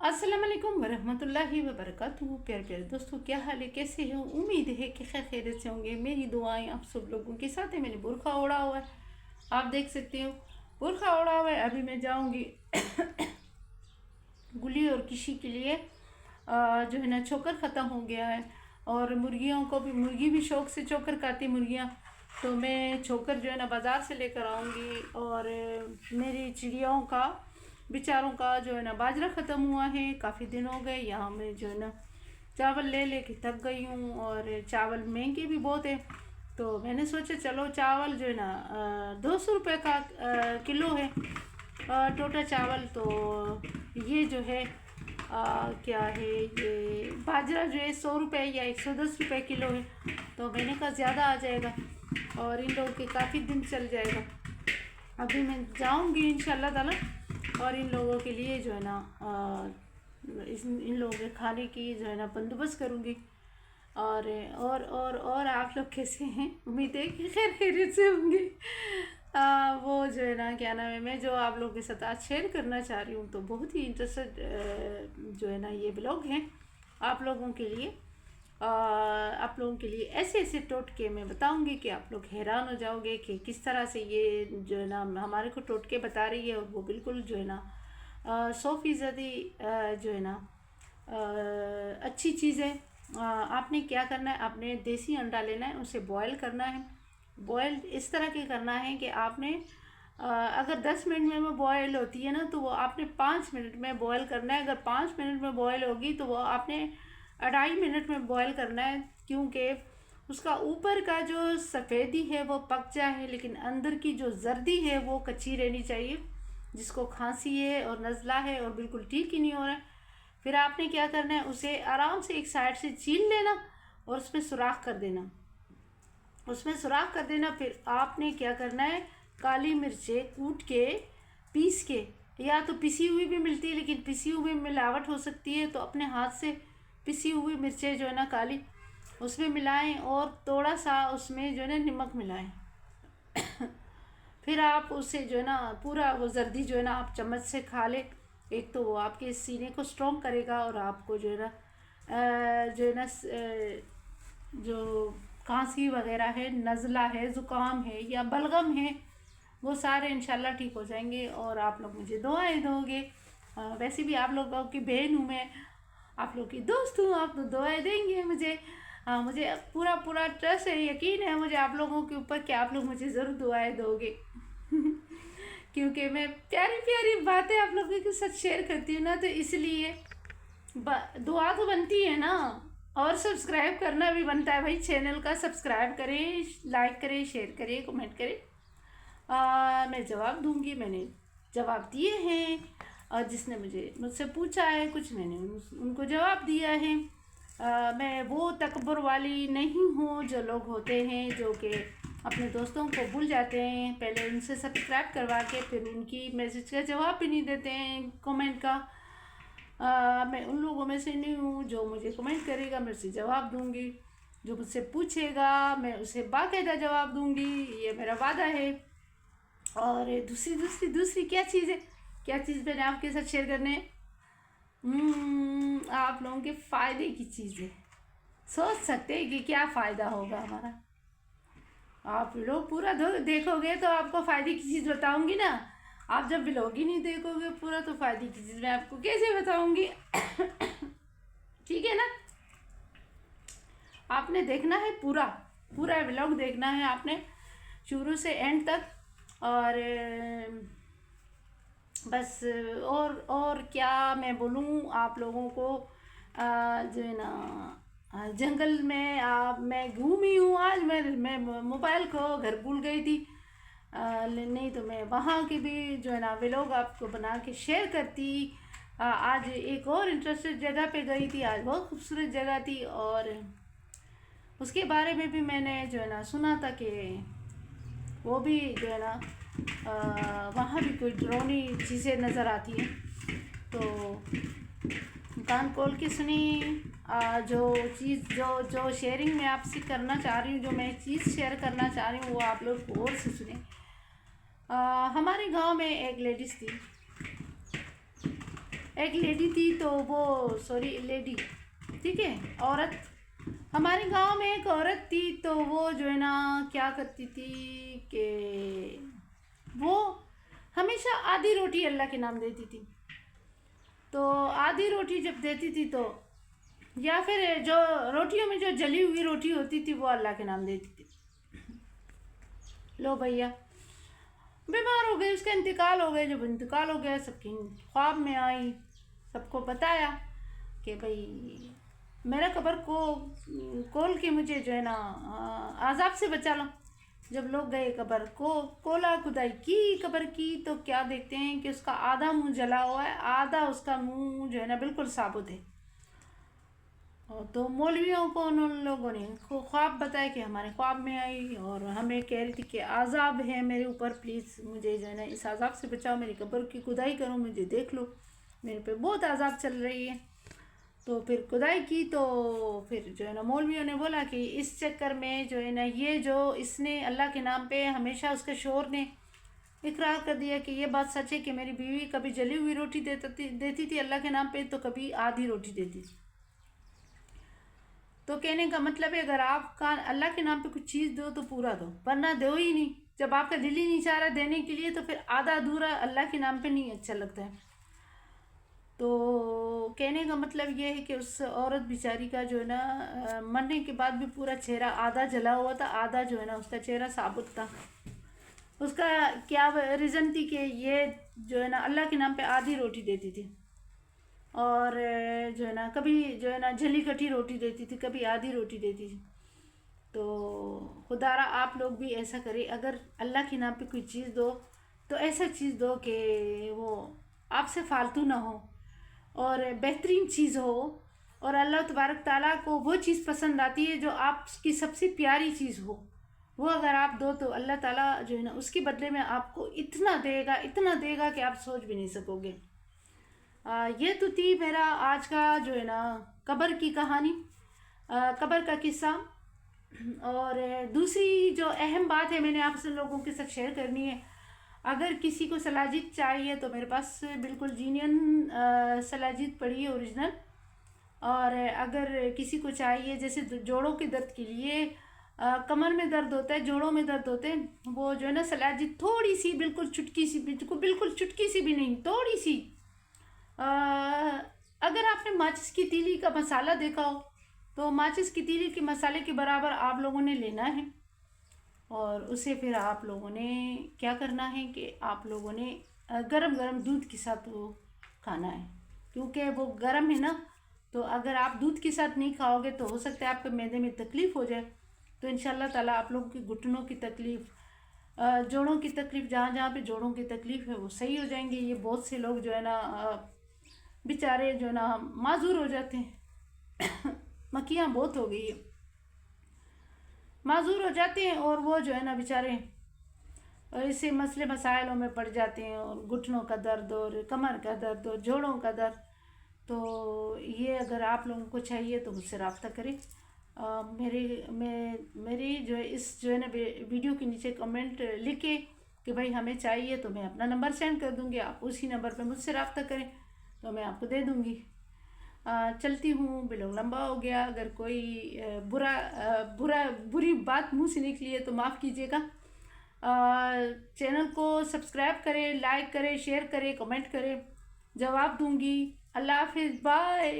अस्सलाम वालेकुम वरहमतुल्लाहि वबरकातुहू। प्यारे प्यारे दोस्तों, क्या हाल है, कैसे हो? उम्मीद है कि खैर खैरियत से होंगे। मेरी दुआएं आप सब लोगों के साथ है। मैंने बुरखा ओढ़ा हुआ है, आप देख सकते हो, बुरखा ओढ़ा हुआ है। अभी मैं जाऊंगी गुली और किसी के लिए जो है ना चोकर ख़त्म हो गया है, और मुर्गियों को भी, मुर्गी भी शौक़ से चोकर खाती मुर्गियाँ, तो मैं चोकर जो है ना बाज़ार से लेकर आऊँगी। और मेरी चिड़ियाओं का, बेचारों का जो है ना बाजरा ख़त्म हुआ है, काफ़ी दिन हो गए। यहाँ मैं जो है ना चावल ले ले के थक गई हूँ, और चावल महंगे भी बहुत है। तो मैंने सोचा चलो चावल जो है ना 200 रुपये का किलो है टोटा चावल। तो ये जो है क्या है, ये बाजरा जो है 100 रुपये या 110 रुपये किलो है। तो मैंने कहा ज़्यादा आ जाएगा और इन लोगों के काफ़ी दिन चल जाएगा। अभी मैं जाऊंगी इंशाल्लाह ताला, और इन लोगों के लिए जो है ना इन लोगों के खाने की जो है ना बंदोबस्त करूँगी। और आप लोग कैसे हैं? उम्मीद है कि खैर खैरियत से होंगे। वो जो है ना, क्या नाम है, मैं जो आप लोगों के साथ आज शेयर करना चाह रही हूँ, तो बहुत ही इंटरेस्टेड जो है ना ये ब्लॉग हैं आप लोगों के लिए। आप लोगों के लिए ऐसे ऐसे टोटके मैं बताऊंगी कि आप लोग हैरान हो जाओगे कि किस तरह से ये जो है ना हमारे को टोटके बता रही है। और वो बिल्कुल जो है ना 100% जो है ना अच्छी चीज़ है। आपने क्या करना है, आपने देसी अंडा लेना है, उसे बॉयल करना है। बॉयल इस तरह के करना है कि आपने अगर 10 मिनट में बॉयल होती है ना, तो वो आपने 5 मिनट में बॉयल करना है। अगर 5 मिनट में बॉयल होगी तो वो आपने 2.5 मिनट में बॉयल करना है, क्योंकि उसका ऊपर का जो सफ़ेदी है वो पक जाए, लेकिन अंदर की जो जर्दी है वो कच्ची रहनी चाहिए। जिसको खांसी है और नज़ला है और बिल्कुल ठीक ही नहीं हो रहा है, फिर आपने क्या करना है, उसे आराम से एक साइड से छील लेना और उसमें सुराख कर देना, उसमें सुराख कर देना। फिर आपने क्या करना है, काली मिर्चें कूट के, पीस के, या तो पिसी हुई भी मिलती है, लेकिन पिसी हुई में मिलावट हो सकती है, तो अपने हाथ से पिसी हुई मिर्चें जो है ना काली उसमें मिलाएं, और थोड़ा सा उसमें जो है ना नमक मिलाएं। फिर आप उसे जो है ना पूरा वो जर्दी जो है ना आप चम्मच से खा ले। एक तो वो आपके सीने को स्ट्रॉन्ग करेगा, और आपको जो है ना जो है ना जो खांसी वगैरह है, नज़ला है, ज़ुकाम है या बलगम है, वो सारे इंशाल्लाह ठीक हो जाएंगे। और आप लोग मुझे दुआएं दोगे। वैसे भी आप लोगों की बहन हूँ मैं, आप लोग की दोस्त हूँ, आप तो दुआएं देंगे मुझे। मुझे पूरा पूरा ट्रस्ट है, यकीन है मुझे आप लोगों के ऊपर कि आप लोग मुझे ज़रूर दुआएं दोगे। क्योंकि मैं प्यारी प्यारी बातें आप लोगों के साथ शेयर करती हूँ ना, तो इसलिए दुआ तो बनती है ना, और सब्सक्राइब करना भी बनता है भाई। चैनल का सब्सक्राइब करें, लाइक करें, शेयर करें, कमेंट करें। मैं जवाब दूंगी, मैंने जवाब दिए हैं, और जिसने मुझसे पूछा है कुछ, मैंने उनको जवाब दिया है। मैं वो तकब्बुर वाली नहीं हूँ जो लोग होते हैं जो कि अपने दोस्तों को भूल जाते हैं, पहले उनसे सब्सक्राइब करवा के फिर उनकी मैसेज का जवाब भी नहीं देते हैं, कमेंट का। मैं उन लोगों में से नहीं हूँ। जो मुझे कमेंट करेगा मैं उसे जवाब दूंगी, जो मुझसे पूछेगा मैं उसे बाकायदा जवाब दूंगी, ये मेरा वादा है। और दूसरी क्या चीज़ है, क्या चीज़ मैंने आपके साथ शेयर करने है? आप लोगों के फ़ायदे की चीज़ है। सोच सकते हैं कि क्या फ़ायदा होगा हमारा। आप लोग पूरा देखोगे तो आपको फ़ायदे की चीज़ बताऊंगी ना। आप जब ब्लॉग ही नहीं देखोगे पूरा, तो फ़ायदे की चीज़ मैं आपको कैसे बताऊंगी? ठीक है ना, आपने देखना है, पूरा पूरा ब्लॉग देखना है आपने शुरू से एंड तक। और बस और क्या मैं बोलूँ आप लोगों को, जो है ना जंगल में मैं घूमी हूँ। आज मैं मोबाइल को घर भूल गई थी, नहीं तो मैं वहाँ की भी जो है ना व्लॉग आपको बना के शेयर करती। आज एक और इंटरेस्टेड जगह पे गई थी, आज बहुत खूबसूरत जगह थी, और उसके बारे में भी मैंने जो है ना सुना था कि वो भी जो है ना वहाँ भी कोई डरावनी चीज़ें नज़र आती हैं। तो कान खोल के सुनी। जो चीज़ जो शेयरिंग मैं आपसे करना चाह रही हूँ, जो मैं चीज़ शेयर करना चाह रही हूँ, वो आप लोग गौर से सुने। हमारे गांव में एक लेडीज़ थी, एक लेडी थी, तो वो सॉरी लेडी, ठीक है, औरत, हमारे गांव में एक औरत थी, तो वो जो है ना क्या करती थी कि वो हमेशा आधी रोटी अल्लाह के नाम देती थी। तो आधी रोटी जब देती थी तो, या फिर जो रोटियों में जो जली हुई रोटी होती थी वो अल्लाह के नाम देती थी। लो भैया, बीमार हो गई, उसका इंतकाल हो गया। जब इंतकाल हो गया, सबकी ख्वाब में आई, सबको बताया कि भाई मेरा कब्र को खोल के मुझे जो है ना आज़ाब से बचा लो। जब लोग गए कब्र को खोला, खुदाई की कब्र की, तो क्या देखते हैं कि उसका आधा मुंह जला हुआ है, आधा उसका मुंह जो है ना बिल्कुल साबुत है। और तो मौलवियों को उन लोगों ने ख्वाब बताया कि हमारे ख्वाब में आई और हमें कह रही थी कि आज़ाब है मेरे ऊपर, प्लीज़ मुझे जो है ना इस आज़ाब से बचाओ, मेरी कब्र की खुदाई करो, मुझे देख लो, मेरे पे बहुत आज़ाब चल रही है। तो फिर खुदाई की, तो फिर जो है ना मौलवियों ने बोला कि इस चक्कर में जो है ना ये जो इसने अल्लाह के नाम पे हमेशा, उसके शोर ने इकरार कर दिया कि ये बात सच है कि मेरी बीवी कभी जली हुई रोटी देती थी अल्लाह के नाम पे, तो कभी आधी रोटी देती थी। तो कहने का मतलब है, अगर आप का अल्लाह के नाम पे कुछ चीज़ दो तो पूरा दो, वरना दो ही नहीं। जब आपका दिल ही नहीं चाह रहा देने के लिए, तो फिर आधा अधूरा अल्लाह के नाम पे नहीं अच्छा लगता है। तो कहने का मतलब ये है कि उस औरत बेचारी का जो है ना मरने के बाद भी पूरा चेहरा आधा जला हुआ था, आधा जो है ना उसका चेहरा साबुत था। उसका क्या रीज़न थी कि ये जो है ना अल्लाह के नाम पे आधी रोटी देती थी, और जो है ना कभी जो है ना जली कटी रोटी देती थी, कभी आधी रोटी देती थी। तो खुदारा आप लोग भी ऐसा करें, अगर अल्लाह के नाम पे कोई चीज़ दो तो ऐसा चीज़ दो कि वो आपसे फालतू ना हो और बेहतरीन चीज़ हो, और अल्लाह तबारक ताला को वो चीज़ पसंद आती है जो आपकी सबसे प्यारी चीज़ हो। वो अगर आप दो तो अल्लाह ताला जो है ना उसके बदले में आपको इतना देगा, इतना देगा कि आप सोच भी नहीं सकोगे। ये तो थी मेरा आज का जो है ना कब्र की कहानी, कब्र का किस्सा। और दूसरी जो अहम बात है मैंने आपसे लोगों के साथ शेयर करनी है, अगर किसी को सलाजीत चाहिए तो मेरे पास बिल्कुल जीनियन सलाजीत पड़ी है ओरिजिनल। और अगर किसी को चाहिए, जैसे जोड़ों के दर्द के लिए, कमर में दर्द होता है, जोड़ों में दर्द होते हैं, वो जो है ना सलाजीत थोड़ी सी, बिल्कुल चुटकी सी, बिल्कुल चुटकी सी भी नहीं, थोड़ी सी, अगर आपने माचिस की तीली का मसाला देखा हो तो माचिस की तीली के मसाले के बराबर आप लोगों ने लेना है, और उसे फिर आप लोगों ने क्या करना है कि आप लोगों ने गरम गरम दूध के साथ वो खाना है, क्योंकि वो गरम है ना। तो अगर आप दूध के साथ नहीं खाओगे तो हो सकता है आपके मैदे में तकलीफ़ हो जाए। तो इंशाल्लाह ताला आप लोगों की घुटनों की तकलीफ़, जोड़ों की तकलीफ़, जहाँ जहाँ पे जोड़ों की तकलीफ़ है वो सही हो जाएंगे। ये बहुत से लोग जो है ना बेचारे जो है ना माजूर हो जाते हैं मक्खियाँ बहुत हो गई है, माजूर हो जाते हैं, और वो जो है ना बेचारे ऐसे मसले मसाइलों में पड़ जाते हैं, और घुटनों का दर्द और कमर का दर्द और जोड़ों का दर्द। तो ये अगर आप लोगों को चाहिए तो मुझसे रब्ता करें। मेरी जो है इस जो है ना वीडियो के नीचे कमेंट लिखे कि भाई हमें चाहिए, तो मैं अपना नंबर सेंड कर दूँगी, आप उसी नंबर पे मुझसे रब्ता करें तो मैं आपको दे दूँगी। चलती हूँ, बिलोग लंबा हो गया, अगर कोई बुरी बात मुंह से निकली है तो माफ़ कीजिएगा। चैनल को सब्सक्राइब करें, लाइक करें, शेयर करें, कमेंट करें, जवाब दूँगी। अल्लाह हाफिज़, बाय।